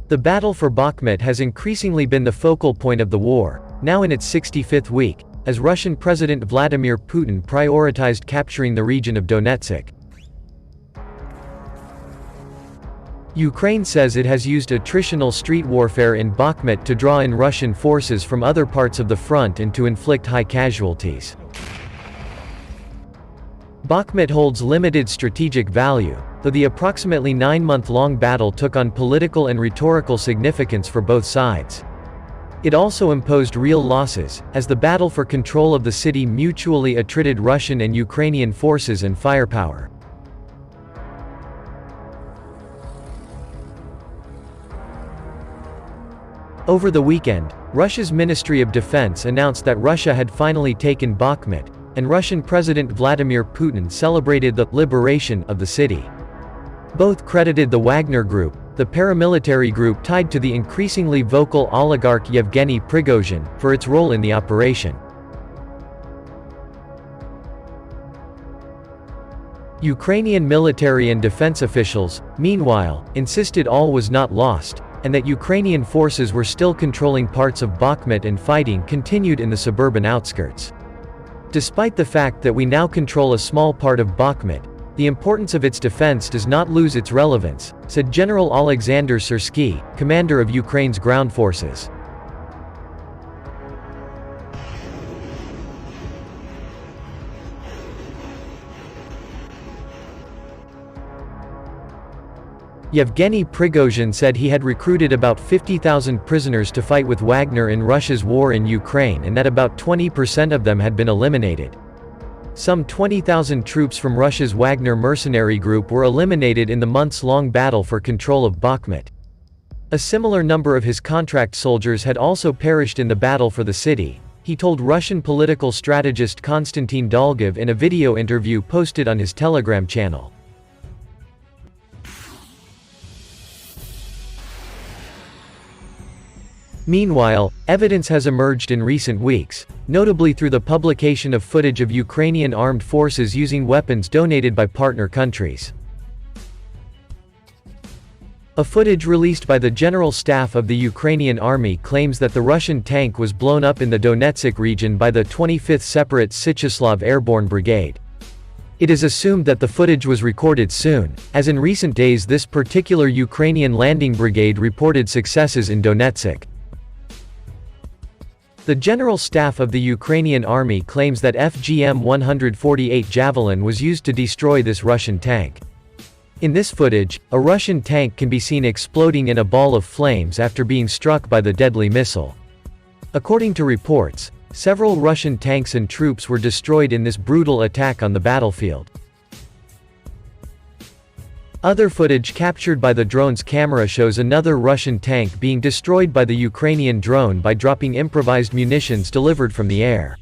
The battle for Bakhmut has increasingly been the focal point of the war, now in its 65th week, as Russian President Vladimir Putin prioritized capturing the region of Donetsk. Ukraine says it has used attritional street warfare in Bakhmut to draw in Russian forces from other parts of the front and to inflict high casualties. Bakhmut holds limited strategic value, though the approximately 9-month-long battle took on political and rhetorical significance for both sides. It also imposed real losses, as the battle for control of the city mutually attrited Russian and Ukrainian forces and firepower. Over the weekend, Russia's Ministry of Defense announced that Russia had finally taken Bakhmut, and Russian President Vladimir Putin celebrated the liberation of the city. Both credited the Wagner Group, the paramilitary group tied to the increasingly vocal oligarch Yevgeny Prigozhin, for its role in the operation. Ukrainian military and defense officials, meanwhile, insisted all was not lost, and that Ukrainian forces were still controlling parts of Bakhmut and fighting continued in the suburban outskirts. Despite the fact that we now control a small part of Bakhmut, the importance of its defense does not lose its relevance, said General Alexander Syrsky, commander of Ukraine's ground forces. Yevgeny Prigozhin said he had recruited about 50,000 prisoners to fight with Wagner in Russia's war in Ukraine and that about 20% of them had been eliminated. Some 20,000 troops from Russia's Wagner mercenary group were eliminated in the months-long battle for control of Bakhmut. A similar number of his contract soldiers had also perished in the battle for the city, he told Russian political strategist Konstantin Dolgov in a video interview posted on his Telegram channel. Meanwhile, evidence has emerged in recent weeks, notably through the publication of footage of Ukrainian armed forces using weapons donated by partner countries. A footage released by the General Staff of the Ukrainian Army claims that the Russian tank was blown up in the Donetsk region by the 25th Separate Syczeslaw Airborne Brigade. It is assumed that the footage was recorded soon, as in recent days this particular Ukrainian landing brigade reported successes in Donetsk. The General Staff of the Ukrainian Army claims that FGM-148 Javelin was used to destroy this Russian tank. In this footage, a Russian tank can be seen exploding in a ball of flames after being struck by the deadly missile. According to reports, several Russian tanks and troops were destroyed in this brutal attack on the battlefield. Other footage captured by the drone's camera shows another Russian tank being destroyed by the Ukrainian drone by dropping improvised munitions delivered from the air.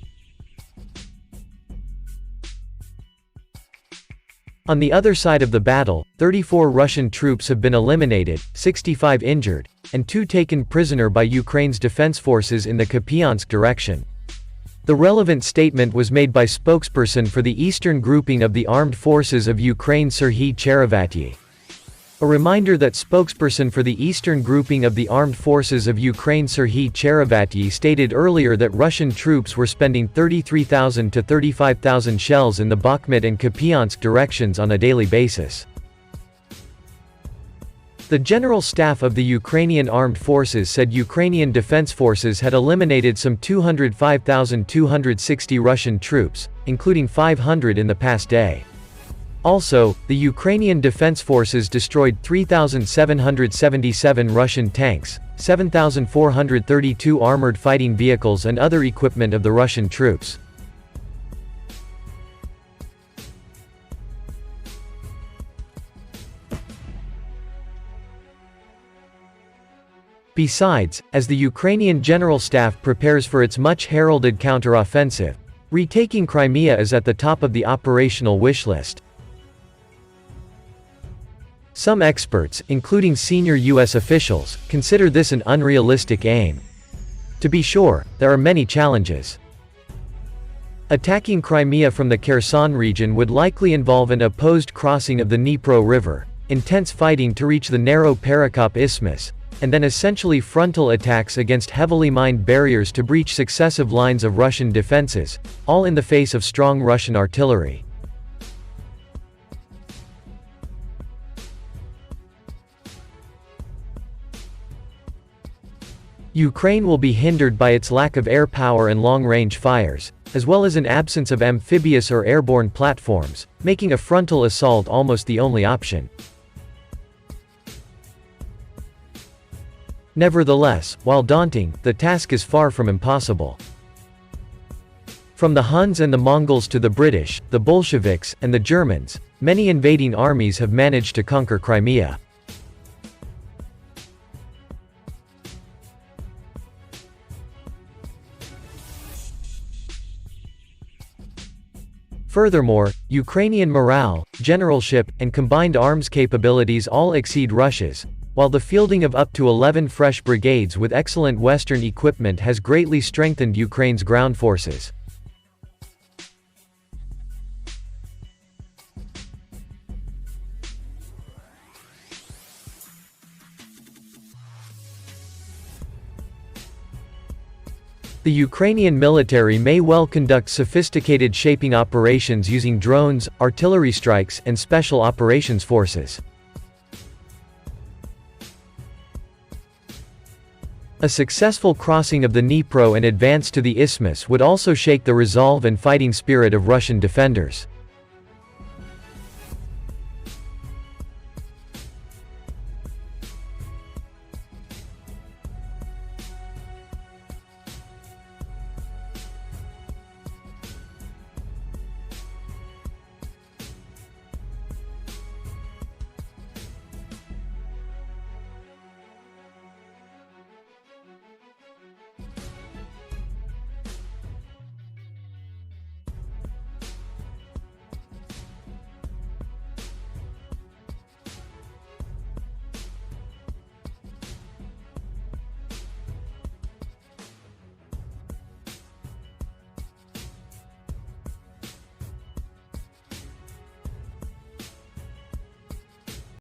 On the other side of the battle, 34 Russian troops have been eliminated, 65 injured, and 2 taken prisoner by Ukraine's defense forces in the Kupiansk direction. The relevant statement was made by spokesperson for the Eastern Grouping of the Armed Forces of Ukraine Serhiy Cherevatyi. A reminder that spokesperson for the Eastern Grouping of the Armed Forces of Ukraine Serhiy Cherevatyi stated earlier that Russian troops were spending 33,000 to 35,000 shells in the Bakhmut and Kupiansk directions on a daily basis. The General Staff of the Ukrainian Armed Forces said Ukrainian Defense Forces had eliminated some 205,260 Russian troops, including 500 in the past day. Also, the Ukrainian Defense Forces destroyed 3,777 Russian tanks, 7,432 armored fighting vehicles and other equipment of the Russian troops. Besides, as the Ukrainian General Staff prepares for its much-heralded counter-offensive, retaking Crimea is at the top of the operational wish list. Some experts, including senior U.S. officials, consider this an unrealistic aim. To be sure, there are many challenges. Attacking Crimea from the Kherson region would likely involve an opposed crossing of the Dnipro River, intense fighting to reach the narrow Perekop Isthmus, and then essentially frontal attacks against heavily mined barriers to breach successive lines of Russian defenses, all in the face of strong Russian artillery. Ukraine will be hindered by its lack of air power and long-range fires, as well as an absence of amphibious or airborne platforms, making a frontal assault almost the only option. Nevertheless, while daunting, the task is far from impossible. From the Huns and the Mongols to the British, the Bolsheviks, and the Germans, many invading armies have managed to conquer Crimea. Furthermore, Ukrainian morale, generalship, and combined arms capabilities all exceed Russia's, while the fielding of up to 11 fresh brigades with excellent Western equipment has greatly strengthened Ukraine's ground forces. The Ukrainian military may well conduct sophisticated shaping operations using drones, artillery strikes, and special operations forces. A successful crossing of the Dnipro and advance to the isthmus would also shake the resolve and fighting spirit of Russian defenders.